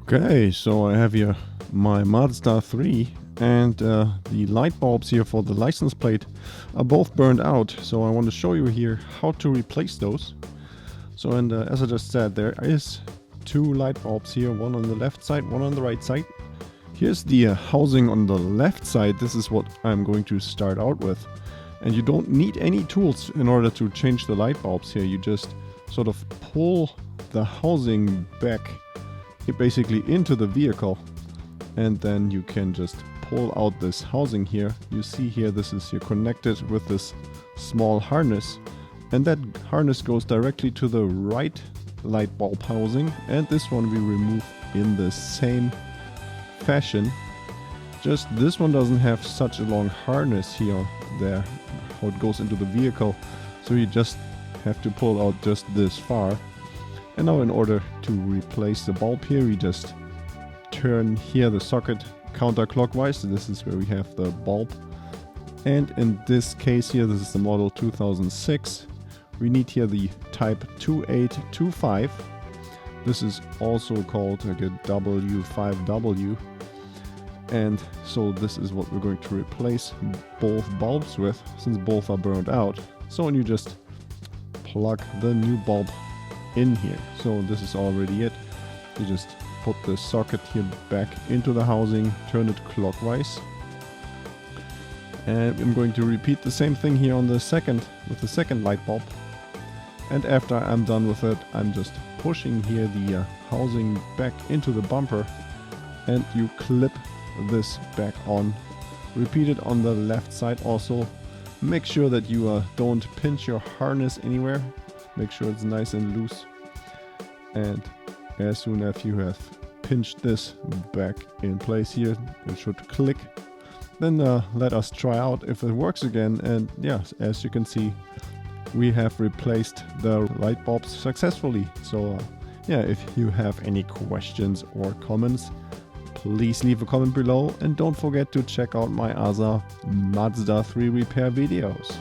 Okay, so I have here my Mazda 3 and the light bulbs here for the license plate are both burned out. So I want to show you here how to replace those. So as I just said, there is two light bulbs here, one on the left side, one on the right side. Here's the housing on the left side. This is what I'm going to start out with. And you don't need any tools in order to change the light bulbs here. You just sort of pull the housing back basically into the vehicle, and then you can just pull out this housing here. You see here, this is here connected with this small harness, and that harness goes directly to the right light bulb housing, and this one we remove in the same fashion. Just this one doesn't have such a long harness here there how it goes into the vehicle, so you just have to pull out just this far. And now in order to replace the bulb here, we just turn here the socket counterclockwise. This is where we have the bulb. And in this case here, this is the model 2006. We need here the type 2825. This is also called like a W5W. And so this is what we're going to replace both bulbs with, since both are burned out. So you just plug the new bulb in here. So this is already it. You just put the socket here back into the housing, turn it clockwise, and I'm going to repeat the same thing here on the second light bulb. And after I'm done with it, I'm just pushing here the housing back into the bumper, and you clip this back on. Repeat it on the left side also. Make sure that you don't pinch your harness anywhere. Make sure it's nice and loose. And as soon as you have pinched this back in place here, it should click. Then let us try out if it works again. And yeah, as you can see, we have replaced the light bulbs successfully. So yeah, if you have any questions or comments, please leave a comment below, and don't forget to check out my other Mazda 3 repair videos.